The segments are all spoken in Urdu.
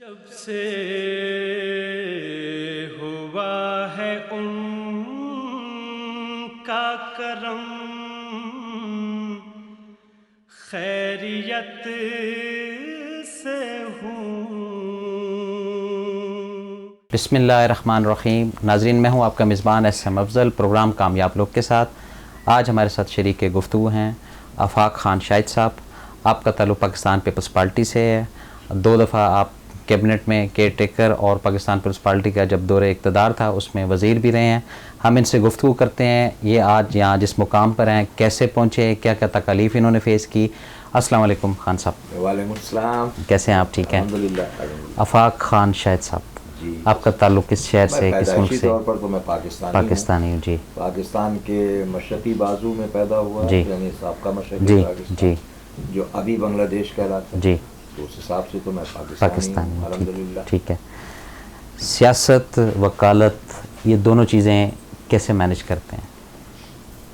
جب سے ہوا ہے ان کا کرم، خیریت سے ہوں۔ بسم اللہ الرحمن الرحیم۔ ناظرین، میں ہوں آپ کا میزبان احسن افضل، پروگرام کامیاب لوگ کے ساتھ۔ آج ہمارے ساتھ شریک گفتگو ہیں آفاق خان شاہد صاحب۔ آپ کا تعلق پاکستان پیپلز پارٹی سے ہے، 2 دفعہ آپ کیبنٹ میں کیئر ٹیکر اور پاکستان پیپلز پارٹی کا جب دور اقتدار تھا اس میں وزیر بھی رہے ہیں۔ ہم ان سے گفتگو کرتے ہیں، یہ آج یہاں جس مقام پر ہیں کیسے پہنچے، کیا کیا تکالیف انہوں نے فیس کی۔ السلام علیکم خان صاحب۔ وعلیکم السلام۔ کیسے ہیں آپ؟ ٹھیک ہیں الحمدللہ۔ آفاق خان شاہد صاحب، جی، آپ کا تعلق کس شہر سے، کس ملک سے؟ طور پر تو میں پاکستانی ہوں جی۔ پاکستان کے مشرقی بازو میں پیدا ہوا، جی، یعنی سابقہ مشرقی جی پاکستان، جی جو ابھی بنگلہ دیش کہلاتا ہے، جی، تو اس حساب سے تو میں پاکستانی ہوں ہوں۔ الحمدللہ۔ ٹھیک ہے۔ سیاست، وکالت، یہ دونوں چیزیں کیسے مینج کرتے ہیں؟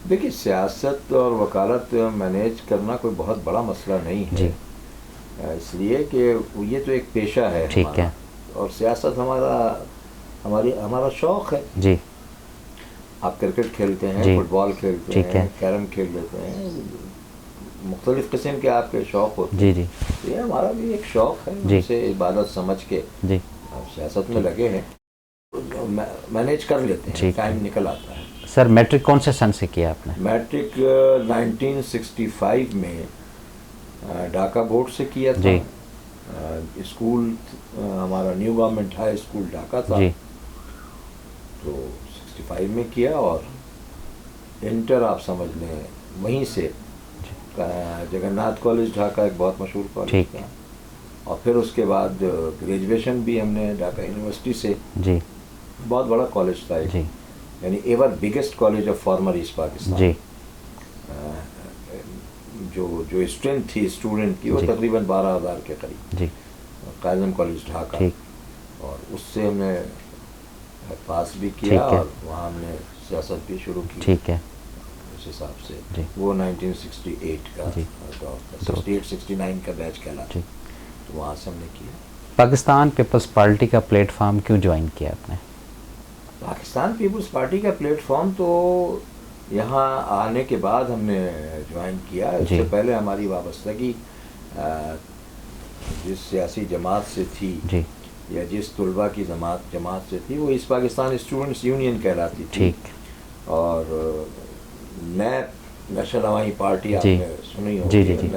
دیکھیے، سیاست اور وکالت مینیج کرنا کوئی بہت بڑا مسئلہ نہیں ہے، جی، اس لیے کہ یہ تو ایک پیشہ ہے ٹھیک ہمارا، ہے، اور سیاست ہمارا شوق ہے۔ جی آپ کرکٹ کھیلتے ہیں، جی، فٹ بال کھیلتے ٹھیک ہیں، ہے، کیرم کھیل لیتے ہیں، مختلف قسم کے آپ کے شوق ہوتے جی ہیں۔ جی یہ ہمارا بھی ایک شوق ہے، جی، اسے عبادت سمجھ کے جی آپ سیاست میں لگے ہیں، مینیج کر لیتے ہیں، ٹھیک ہے۔ ٹائم نکل آتا ہے۔ سر میٹرک کون سے سن سے کیا آپ نے؟ میٹرک 1965 میں ڈھاکہ بورڈ سے کیا تھا۔ جی، اسکول ہمارا new government high school Dhaka تھا، جی تو 65 میں کیا، اور انٹر آپ سمجھ لیں وہیں سے جگن ناتھ کالج ڈھاکہ ایک بہت مشہور کالج ٹھیک تھا، اور پھر اس کے بعد گریجویشن بھی ہم نے ڈھاکہ یونیورسٹی سے، جی بہت بڑا کالج تھا ایک، جی یعنی ever biggest college of former East Pakistan. جی جو اسٹرینتھ تھی اسٹوڈنٹ کی وہ جی، تقریباً 12,000 کے قریب، جی قائم کالج ڈھاکہ، ٹھیک، اور اس سے ہم نے پاس بھی کیا، ٹھیک ہے، اور وہاں ہم نے سیاست بھی شروع کی ٹھیک ہے اس حساب سے۔ جی، وہ 1968 کا جی، دور تھا، 68-69 کا بیچ کہلاتا، جی۔ تو وہاں سے ہم نے کیا۔ پاکستان پیپلز پارٹی کا پلیٹ فارم کیوں جوائن کیا آپ نے؟ پاکستان پیپلز پارٹی کا پلیٹ فارم تو یہاں آنے کے بعد ہم نے جوائن کیا، اس جی، سے پہلے ہماری وابستگی جس سیاسی جماعت سے تھی، جی یا جس طلباء کی جماعت سے تھی، وہ ایسٹ پاکستان اسٹوڈنٹس یونین کہلاتی تھی، ٹھیک، اور نیب نیشنل عوامی پارٹی آپ جی، نے سنی جی ہوگی، جی جی،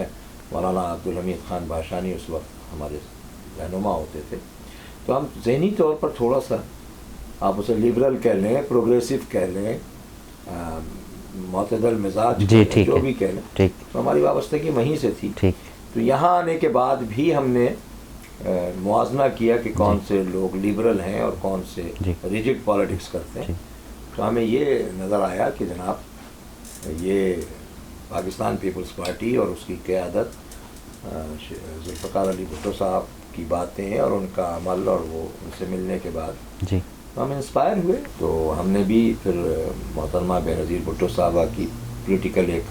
مولانا عبدالحمید خان بھاشانی اس وقت ہمارے رہنما ہوتے تھے، تو ہم ذہنی طور پر تھوڑا سا، آپ اسے لبرل کہہ لیں، پروگریسو کہہ لیں، معتدل مزاج جی کہہ لیں، ٹھیک جو ہے، بھی کہہ لیں، ٹھیک، تو ہماری وابستگی وہیں سے تھی۔ ٹھیک، تو یہاں آنے کے بعد بھی ہم نے موازنہ کیا کہ کون سے لوگ لبرل ہیں اور کون سے جی، ریجڈ پالیٹکس کرتے جی، ہیں، تو ہمیں یہ نظر آیا کہ جناب یہ پاکستان پیپلز پارٹی اور اس کی قیادت ذوالفقار علی بھٹو صاحب کی باتیں اور ان کا عمل، اور وہ ان سے ملنے کے بعد جی ہم انسپائر ہوئے، تو ہم نے بھی پھر محترمہ بینظیر بھٹو صاحبہ کی پولیٹیکل ایک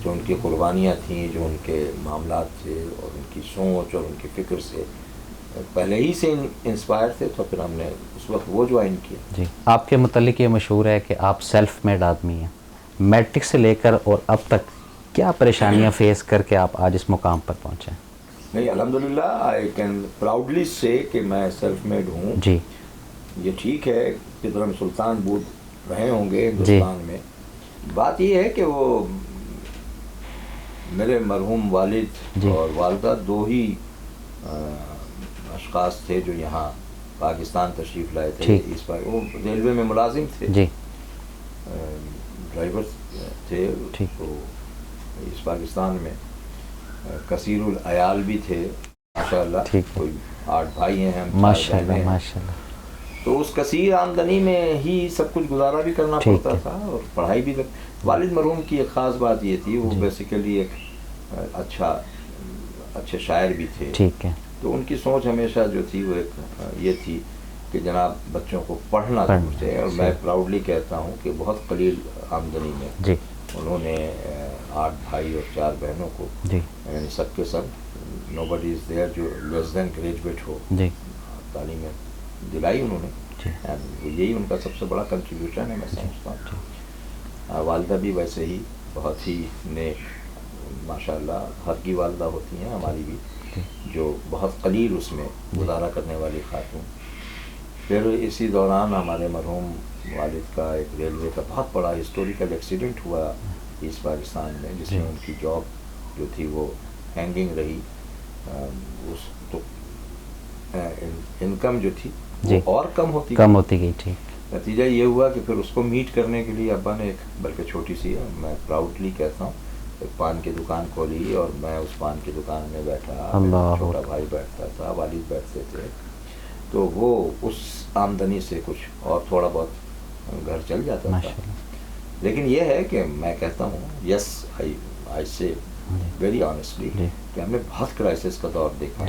جو ان کی قربانیاں تھیں، جو ان کے معاملات تھے، اور ان کی سوچ اور ان کی فکر سے پہلے ہی سے انسپائر تھے، تو پھر ہم نے اس وقت وہ جوائن کیا۔ جی۔ آپ کے متعلق یہ مشہور ہے کہ آپ سیلف میڈ آدمی ہیں، میٹرک سے لے کر اور اب تک کیا پریشانیاں فیس کر کے آپ آج اس مقام پر پہنچے ہیں؟ نہیں، الحمدللہ آئی کین پراؤڈلی سے کہ میں سیلف میڈ ہوں۔ جی، یہ ٹھیک ہے کہ ہم سلطان بود رہے ہوں گے ہندوستان میں، بات یہ ہے کہ وہ میرے مرحوم والد جی، اور والدہ 2 ہی اشخاص تھے جو یہاں پاکستان تشریف لائے تھے، ٹھیک، وہ ریلوے میں ملازم تھے، جی ڈرائیور تھے، ٹھیک، تو اس پاکستان میں کثیر العیال بھی تھے، ماشاءاللہ، ٹھیک ہے، کوئی 8 بھائی ہیں ہم، 4 ماشاء اللہ بہنیں ہیں، ماشاء اللہ، تو اس کثیر آمدنی میں ہی سب کچھ گزارا بھی کرنا ٹھیک پڑتا ہے، تھا، اور پڑھائی بھی والد مرحوم کی ایک خاص بات یہ تھی، وہ جی، بیسیکلی ایک اچھے شاعر بھی تھے، ٹھیک ہے، تو ان کی سوچ ہمیشہ جو تھی وہ ایک یہ تھی کہ جناب بچوں کو پڑھنا چاہیے، اور میں پراؤڈلی کہتا ہوں کہ بہت قلیل آمدنی میں جی انہوں نے 8 بھائی اور 4 بہنوں کو، جی یعنی سب کے سب نو بڈی از دیئر جو لیس دین گریجویٹ ہو، جی تعلیمیں دلائی انہوں نے. جی. یہی ان کا سب سے بڑا کنٹریبیوشن ہے میں سمجھتا ہوں. والدہ بھی ویسے ہی بہت ہی نیک ماشاء اللہ حق کی والدہ ہوتی ہیں ہماری بھی, جو بہت قلیل اس میں گزارا کرنے والی خاتون. پھر اسی دوران ہمارے مرحوم والد کا ایک ریلوے کا بہت بڑا ہسٹوریکل ایکسیڈنٹ ہوا ایسٹ پاکستان میں, جس میں ان کی جاب جو تھی وہ ہینگنگ رہی. اس تو انکم جو تھی وہ اور کم ہوتی گئی. ٹھیک. نتیجہ یہ ہوا کہ پھر اس کو میٹ کرنے کے لیے ابا نے ایک بلکہ چھوٹی سی ہے, میں پراؤڈلی کہتا ہوں, ایک پان کی دکان کھولی اور میں اس پان کی دکان میں بیٹھا, چھوٹا بھائی بیٹھتا تھا, والد بیٹھتے تھے. تو وہ اس آمدنی سے کچھ اور تھوڑا بہت گھر چل جاتا تھا. لیکن یہ ہے کہ میں کہتا ہوں یس آئی سے ویری آنیسٹلی کہ ہم نے بہت کرائسس کا دور دیکھا,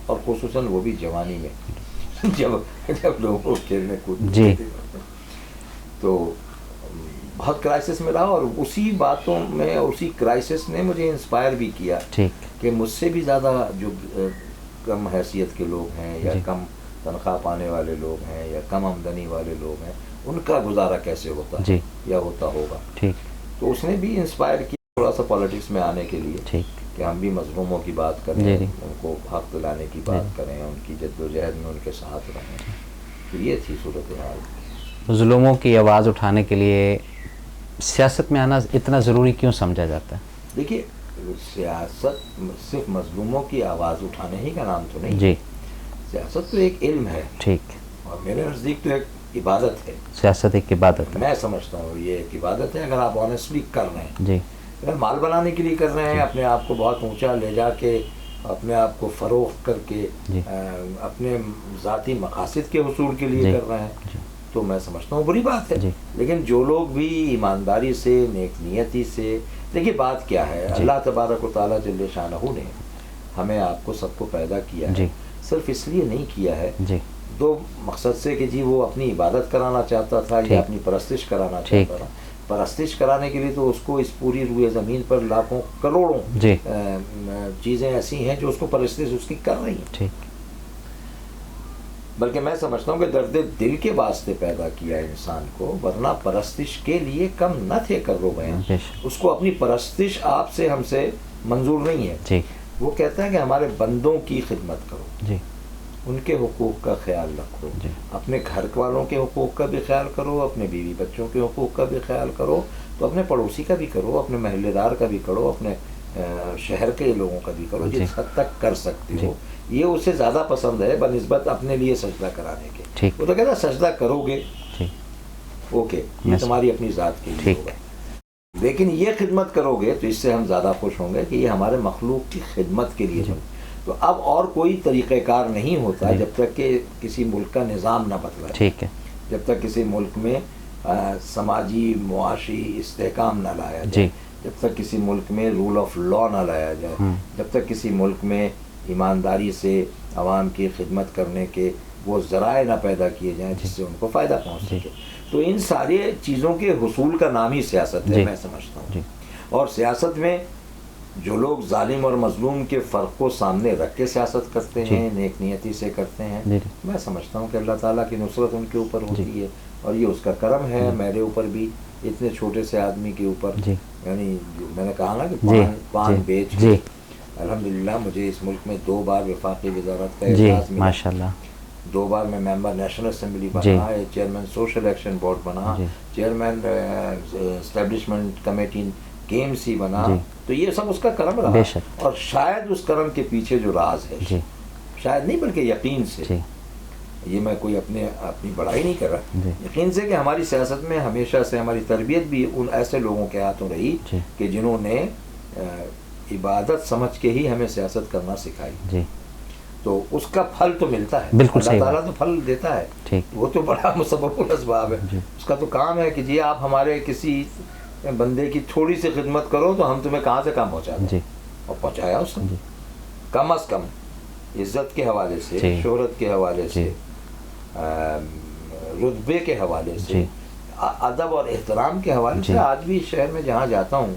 اور خصوصاً وہ بھی جوانی میں جب لوگوں کو کھیلنے کودنے تو بہت کرائسس میں رہا. اور اسی باتوں میں اسی کرائسس نے مجھے انسپائر بھی کیا کہ مجھ سے بھی زیادہ جو کم حیثیت کے لوگ ہیں یا کم تنخواہ پانے والے لوگ ہیں یا کم آمدنی والے لوگ ہیں, ان کا گزارا کیسے ہوتا ہے یا ہوتا ہوگا. تو اس نے بھی انسپائر کیا تھوڑا سا پالیٹکس میں آنے کے لیے کہ ہم بھی مظلوموں کی بات کریں, ان کو حق دلانے کی بات کریں, ان کی جد و جہد میں ان کے ساتھ رہیں. تو یہ تھی صورتحال. مظلوموں کی آواز اٹھانے کے لیے سیاست میں آنا اتنا ضروری کیوں سمجھا جاتا ہے؟ دیکھیے سیاست صرف مظلوموں کی آواز اٹھانے ہی کا نام تو نہیں. سیاست تو ایک علم ہے, اور میرے نزدیک تو ایک عبادت ہے. سیاست ایک عبادت ہے, میں سمجھتا ہوں یہ ایک عبادت ہے. اگر آپ آنیسٹلی کر رہے ہیں, اگر مال بنانے کے لیے کر رہے ہیں, اپنے آپ کو بہت اونچا لے جا کے اپنے آپ کو فروخت کر کے اپنے ذاتی مقاصد کے حصول کے لیے کر رہے ہیں, تو میں سمجھتا ہوں بری بات ہے. لیکن جو لوگ بھی ایمانداری سے, نیک نیتی سے, دیکھیے بات کیا ہے, اللہ تبارک و تعالیٰ جل شانہ نے ہمیں آپ کو سب کو پیدا کیا ہے, صرف اس لیے نہیں کیا ہے دو مقصد سے کہ جی وہ اپنی عبادت کرانا چاہتا تھا یا اپنی پرستش کرانا چاہتا تھا. پرستش کرانے کے لیے تو اس کو اس پوری روئے زمین پر لاکھوں کروڑوں چیزیں ایسی ہیں جو اس کو پرستش اس کی کر رہی ہیں. بلکہ میں سمجھتا ہوں کہ درد دل کے واسطے پیدا کیا انسان کو, ورنہ پرستش کے لیے کم نہ تھے کرو گئے. اس کو اپنی پرستش آپ سے ہم سے منظور نہیں ہے. وہ کہتا ہے کہ ہمارے بندوں کی خدمت کرو, ان کے حقوق کا خیال رکھو, اپنے گھر والوں کے حقوق کا بھی خیال کرو, اپنے بیوی بچوں کے حقوق کا بھی خیال کرو, تو اپنے پڑوسی کا بھی کرو, اپنے محلے دار کا بھی کرو, اپنے شہر کے لوگوں کا بھی کرو, جس حد تک کر سکتے ہو. یہ اسے زیادہ پسند ہے بنسبت اپنے لیے سجدہ کرانے کے. وہ تو کہتا ہے سجدہ کرو گے اوکے, یہ تمہاری اپنی ذات کے لیے ہوگا, لیکن یہ خدمت کرو گے تو اس سے ہم زیادہ خوش ہوں گے کہ یہ ہمارے مخلوق کی خدمت کے لیے. تو اب اور کوئی طریقہ کار نہیں ہوتا جب تک کہ کسی ملک کا نظام نہ بدلے, جب تک کسی ملک میں سماجی معاشی استحکام نہ لایا جائے, جب تک کسی ملک میں رول آف لا نہ لایا جائے, جب تک کسی ملک میں ایمانداری سے عوام کی خدمت کرنے کے وہ ذرائع نہ پیدا کیے جائیں جس سے ان کو فائدہ پہنچ سکے. تو ان ساری چیزوں کے حصول کا نام ہی سیاست ہے, میں سمجھتا ہوں. اور سیاست میں جو لوگ ظالم اور مظلوم کے فرق کو سامنے رکھ کے سیاست کرتے ہیں, نیک نیتی سے کرتے ہیں, میں سمجھتا ہوں کہ اللہ تعالیٰ کی نصرت ان کے اوپر ہوتی ہے, اور یہ اس کا کرم ہے. میرے اوپر بھی, اتنے چھوٹے سے آدمی کے اوپر, یعنی میں نے کہا نا کہ پان بیچ کے الحمدللہ مجھے اس ملک میں 2 بار وفاقی وزارت کا اعزاز ملا, ماشاءاللہ 2 بار میں ممبر نیشنل اسمبلی بنا, چیئرمین سوشل ایکشن بورڈ بنا, چیئرمین اسٹیبلشمنٹ کمیٹی KMC بنا. تو یہ سب اس کا کرم رہا, اور شاید اس کرم کے پیچھے جو راز ہے, شاید نہیں بلکہ یقین سے, یہ میں کوئی اپنی بڑائی نہیں کر رہا, یقین سے کہ ہماری سیاست میں ہمیشہ سے ہماری تربیت بھی ان ایسے لوگوں کے ہاتھوں رہی کہ جنہوں نے عبادت سمجھ کے ہی ہمیں سیاست کرنا سکھائی. تو اس کا پھل تو ملتا ہے, اللہ تعالیٰ تو پھل دیتا ہے, وہ تو بڑا مسبب الاسباب ہے. اس کا تو کام ہے کہ جی آپ ہمارے کسی بندے کی تھوڑی سی خدمت کرو تو ہم تمہیں کہاں سے کہاں پہنچا دیں, اور پہنچایا اس نے. کم از کم عزت کے حوالے سے, شہرت کے حوالے سے, رتبے کے حوالے سے, ادب اور احترام کے حوالے سے. آج بھی شہر میں جہاں جاتا ہوں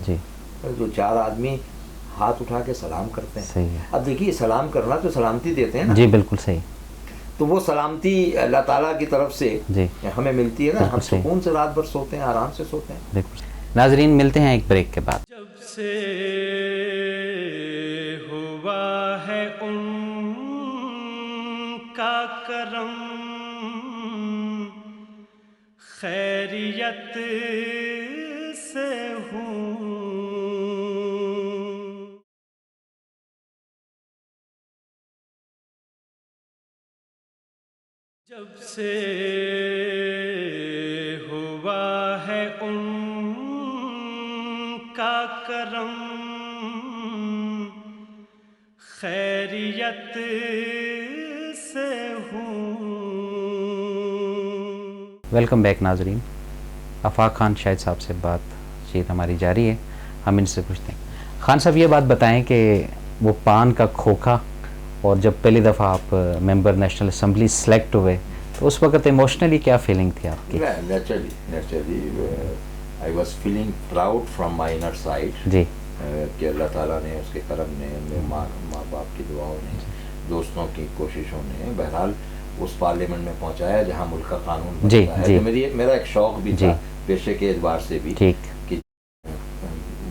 جو 4 آدمی ہاتھ اٹھا کے سلام کرتے ہیں. اب دیکھیے سلام کرنا تو سلامتی دیتے ہیں نا, جی بالکل صحیح. تو وہ سلامتی اللہ تعالیٰ کی طرف سے جی ہمیں ملتی ہے نا. ہم بالکل صحیح. سکون سے رات بھر سوتے ہیں, آرام سے سوتے ہیں. بالکل. ناظرین ملتے ہیں ایک بریک کے بعد. جب سے ہوا ہے ان کا کرم, خیریت سے ہوں. جب سے ہوا ہے ان کا کرم, خیریت سے ہوں. ویلکم بیک ناظرین. آفاق خان شاہد صاحب سے بات چیت ہماری جاری ہے. ہم ان سے پوچھتے ہیں, خان صاحب یہ بات بتائیں کہ وہ پان کا کھوکھا اور جب پہلی دفعہ آپ ممبر نیشنل اسمبلی سلیکٹ ہوئے تو اس وقت ایموشنلی کیا فیلنگ تھی آپ کی؟ Naturally I was feeling proud from my inner side جی کہ اللہ تعالیٰ نے اس کے کرم نے, میرے ماں باپ کی دعاؤں نے, دوستوں کی کوششوں نے بہرحال اس پارلیمنٹ میں پہنچایا جہاں ملک کا قانون بنتا ہے. تو میرا ایک شوق بھی تھا پیشے کے اعتبار سے بھی کہ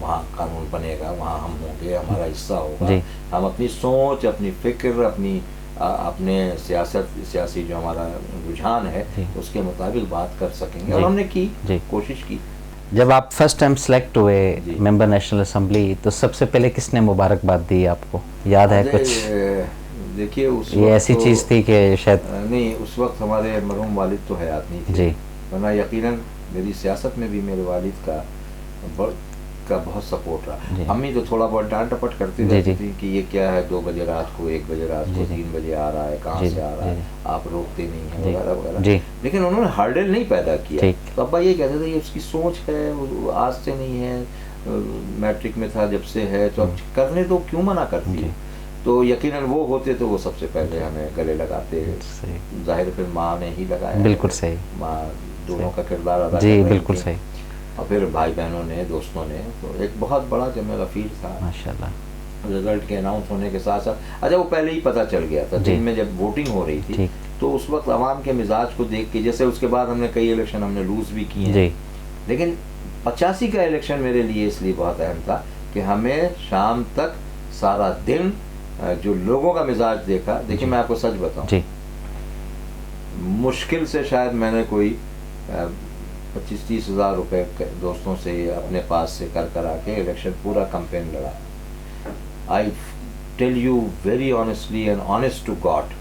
وہاں قانون بنے گا, وہاں ہم ہوں گے, ہمارا حصہ ہوگا, ہم اپنی سوچ, اپنی فکر, اپنے سیاسی جو ہمارا رجحان ہے اس کے مطابق بات کر سکیں گے. اور ہم نے کی, کوشش کی. جب آپ فرسٹ ٹائم سلیکٹ ہوئے ممبر نیشنل اسمبلی تو سب سے پہلے کس نے مبارکباد دی آپ کو, یاد ہے کچھ؟ دیکھیے اس یہ ایسی چیز تھی کہ شاید نہیں, اس وقت ہمارے مرحوم والد تو حیات نہیں تھے, ورنہ یقیناً میری سیاست میں بھی میرے والد کا بہت سپورٹ رہا. امی تو تھوڑا بہت ڈانٹ ٹپٹ کرتی رہتی تھی کہ یہ کیا ہے 2 بجے رات کو, 1 بجے رات کو, 3 بجے آ رہا ہے, کہاں سے آ رہا ہے, آپ روکتے نہیں ہیں وغیرہ وغیرہ. لیکن انہوں نے ہارڈل نہیں پیدا کیا. تو ابا یہ کہتے تھے یہ اس کی سوچ ہے, آج سے نہیں ہے, میٹرک میں تھا جب سے ہے, تو اب کرنے تو کیوں منع کرتی ہے. تو یقیناً وہ ہوتے تو وہ سب سے پہلے ہمیں گلے لگاتے. ظاہر پھر ماں نے ہی لگایا. بالکل صحیح. ماں دونوں کا کردار ادا جی بالکل صحیح. اور پھر بھائی بہنوں نے, دوستوں نے. تو ایک بہت بڑا جمع غفیر تھا ماشاءاللہ. رزلٹ کے اناؤنس ہونے کے ساتھ ساتھ, اچھا وہ پہلے ہی پتہ چل گیا تھا دن میں جب ووٹنگ ہو رہی تھی, تو اس وقت عوام کے مزاج کو دیکھ کے, جیسے اس کے بعد ہم نے کئی الیکشن ہم نے لوز بھی کیے ہیں, لیکن 85 کا الیکشن میرے لیے اس لیے بہت اہم تھا کہ ہمیں شام تک سارا دن جو لوگوں کا مزاج دیکھا. دیکھیں میں آپ کو سچ بتاؤں, مشکل سے شاید میں نے کوئی 25-30 ہزار روپے دوستوں سے اپنے پاس سے کر آ کے الیکشن پورا کمپین لڑا. I tell you very honestly and honest to God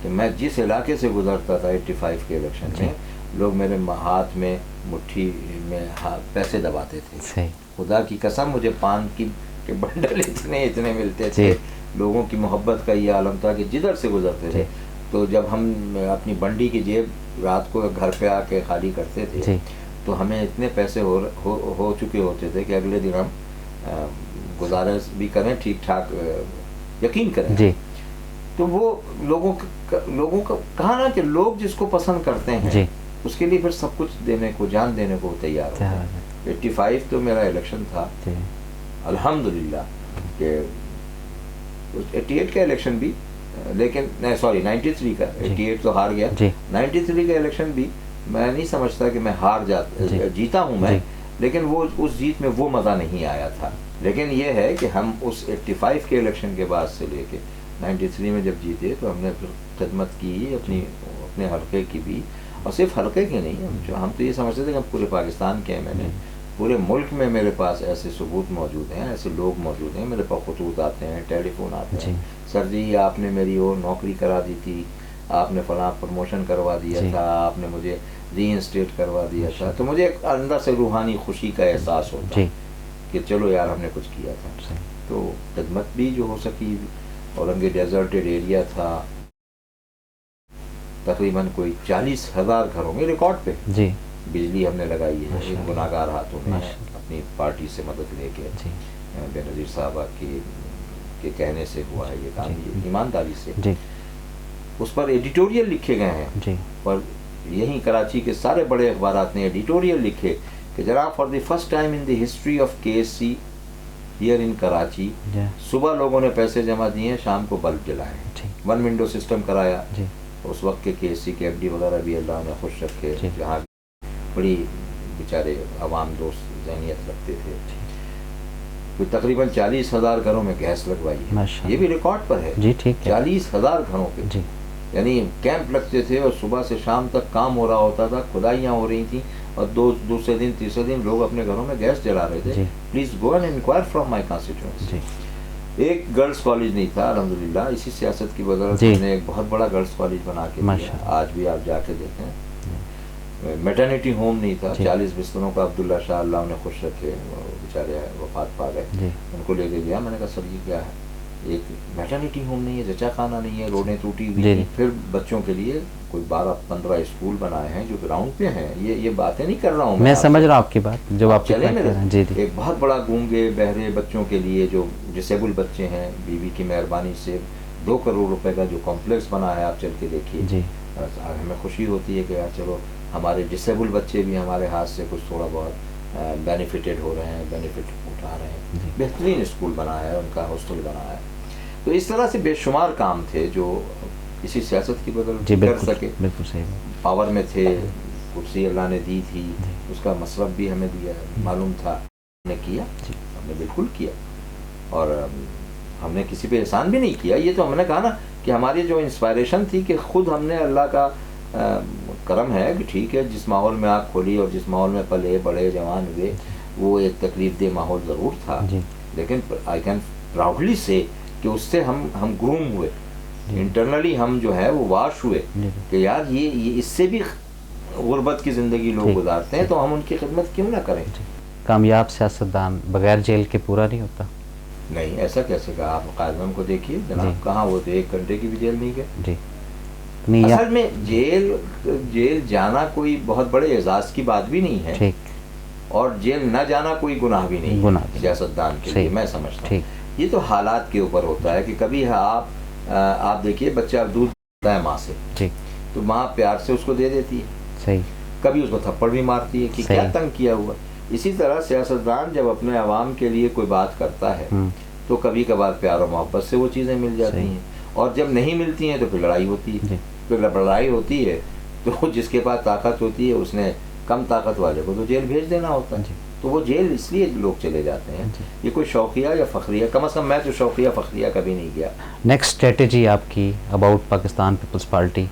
کہ میں جس علاقے سے گزرتا تھا 85 کے الیکشن میں, لوگ میرے ہاتھ میں مٹھی میں پیسے دباتے تھے. خدا کی قسم مجھے پان کے بنڈل اتنے ملتے تھے. لوگوں کی محبت کا یہ عالم تھا کہ جدھر سے گزرتے تھے. تو جب ہم اپنی بنڈی کی جیب رات کو گھر پہ آ کے خالی کرتے تھے تو ہمیں اتنے پیسے ہو چکے ہوتے تھے کہ اگلے دن ہم گزارش بھی کریں, ٹھیک ٹھاک یقین کریں. تو وہ لوگوں کا کہا نا کہ لوگ جس کو پسند کرتے ہیں اس کے لیے پھر سب کچھ دینے کو, جان دینے کو تیار ہوتے ہیں. 85 تو میرا الیکشن تھا الحمدللہ. کہ 88 کا الیکشن بھی, لیکن سوری 93 کا, 88 تو ہار گیا. 93 کا الیکشن بھی میں نہیں سمجھتا کہ میں جیتا ہوں میں, لیکن وہ اس جیت میں وہ مزہ نہیں آیا تھا. لیکن یہ ہے کہ ہم اس 85 کے الیکشن کے بعد سے لے کے 93 میں جب جیتے تو ہم نے خدمت کی اپنے حلقے کی بھی, اور صرف حلقے کی نہیں, ہم تو یہ سمجھتے تھے کہ ہم پورے پاکستان کے ہیں. میں نے پورے ملک میں میرے پاس ایسے ثبوت موجود ہیں, ایسے لوگ موجود ہیں, میرے پاس خطوط آتے ہیں, ٹیلی فون آتے ہیں, سر جی آپ نے میری وہ نوکری کرا دی تھی, آپ نے فلاں پروموشن کروا دیا تھا, آپ نے مجھے ری انسٹیٹ کروا دیا تھا. تو مجھے اندر سے روحانی خوشی کا احساس ہوتا کہ چلو یار ہم نے کچھ کیا تھا. تو خدمت بھی جو ہو سکی. اورنگی ڈیزرٹڈ ایریا تھا, تقریباً کوئی 40,000 گھروں میں ریکارڈ پہ بجلی ہم نے لگائی ہے ان گناہگار ہاتھوں میں, اپنی پارٹی سے مدد لے کے. بے نظیر صاحبہ کے کہنے سے ہوا ہے یہ کام, ایمانداری سے. اس پر ایڈیٹوریل لکھے گئے ہیں, اور یہیں کراچی کے سارے بڑے اخبارات نے ایڈیٹوریل لکھے کہ جناب for the first time in the history of KSC here in Karachi, صبح لوگوں نے پیسے جمع دیے ہیں, شام کو بلب جلائے, 1 ونڈو سسٹم کرایا, اس وقت کے KSC کے FD وغیرہ بھی اللہ نے خوش رکھے، جہاں بڑی بیچارے عوام دوست ذہنیت رکھتے تھے. کوئی تقریباً 40,000 گھروں میں گیس لگوائی ہے، یہ بھی ریکارڈ پر ہے. جی ٹھیک ہے. 40,000 گھروں پہ. جی. یعنی کیمپ لگتے تھے اور صبح سے شام تک کام ہو رہا ہوتا تھا، کھدائیاں ہو رہی تھیں، اور دوسرے دن تیسرے دن لوگ اپنے گھروں میں گیس جلا رہے تھے. Please go and enquire from my constituency. ایک گرلس کالج نہیں تھا الحمدللہ. اسی سیاست کی بدولت ہم نے ایک بہت بڑا گرلس کالج بنا کے دیا. آج بھی آپ جا کے دیکھیں. میٹرنیٹی ہوم نہیں تھا. 40 بستروں کا عبداللہ شاہ اللہ انہیں خوش رکھے، بیچارے وفات پا گئے. ان کو لے کے گیا. میں نے کہا سر یہ کیا ہے؟ ایک میٹرنیٹی ہوم نہیں ہے، زچہ خانہ نہیں ہے، روڈیں ٹوٹی ہوئی. پھر بچوں کے لیے کوئی 12-15 اسکول بنائے ہیں جو گراؤنڈ پہ ہیں. یہ باتیں نہیں کر رہا ہوں میں سمجھ رہا ہوں آپ کی بات جو آپ چلے کہہ رہے ہیں. جی جی. ایک بہت بڑا گونگے بہرے بچوں کے لیے جو ڈسیبل بچے ہیں، بیوی کی مہربانی سے 2 کروڑ روپے کا جو کمپلیکس بنا ہے، آپ چل کے دیکھیے. جی. ہمیں خوشی ہوتی ہے کہ یار چلو ہمارے ڈسیبل بچے بھی ہمارے ہاتھ سے کچھ تھوڑا بہت بینیفٹڈ ہو رہے ہیں، بینیفٹ اٹھا رہے ہیں. بہترین اسکول بنا ہے، ان کا ہاسٹل بنا ہے. تو اس طرح سے بے شمار کام تھے جو اسی سیاست کی بدولت کر سکے. بالکل صحیح. پاور میں تھے، کرسی اللہ نے دی تھی، اس کا مصرف بھی ہمیں دیا، معلوم تھا. ہم نے کیا، ہم نے بالکل کیا. اور ہم نے کسی پہ احسان بھی نہیں کیا. یہ تو ہم نے کہا نا کہ ہماری جو انسپائریشن تھی کہ خود ہم نے اللہ کا کرم ہے کہ ٹھیک ہے جس ماحول میں آنکھ کھولی اور جس ماحول میں پلے بڑے جوان ہوئے وہ ایک تکلیف دہ ماحول ضرور تھا. لیکن آئی کین پراؤڈلی سے کہ اس سے ہم گروم ہوئے. انٹرنلی ہم جو ہے وہ واش ہوئے کہ یار یہ اس سے بھی غربت کی زندگی لوگ گزارتے ہیں تو ہم ان کی خدمت کیوں نہ کریں. کامیاب سیاستدان بغیر جیل کے پورا نہیں ہوتا. نہیں ایسا کیسے کہا؟ آپ قائد اعظم کو دیکھیے جناب، کہاں وہ تھے 1 گھنٹے کی بھی جیل نہیں گئے. جی. اصل میں جیل جانا کوئی بہت بڑے اعزاز کی بات بھی نہیں ہے، اور جیل نہ جانا کوئی گناہ بھی نہیں ہے سیاستدان کے لیے. میں سمجھتا ہوں یہ تو حالات کے اوپر ہوتا ہے کہ کبھی آپ دیکھیے بچہ دودھ پیتا ہے ماں سے تو ماں پیار سے اس کو دے دیتی ہے، کبھی اس کو تھپڑ بھی مارتی ہے کہ کیا تنگ کیا ہوا. اسی طرح سیاستدان جب اپنے عوام کے لیے کوئی بات کرتا ہے تو کبھی کبھار پیار و محبت سے وہ چیزیں مل جاتی ہیں، اور جب نہیں ملتی ہیں تو پھر لڑائی ہوتی ہے. پھر لڑائی ہوتی ہے تو جس کے پاس طاقت ہوتی ہے اس نے کم طاقت والے کو تو جیل بھیج دینا ہوتا ہے. تو وہ جیل اس لیے لوگ چلے جاتے ہیں. یہ کوئی شوقیہ یا فخریہ، کم از کم میں تو شوقیہ فخریہ کبھی نہیں گیا. نیکسٹ اسٹریٹجی آپ کی اباؤٹ پاکستان پیپلز پارٹی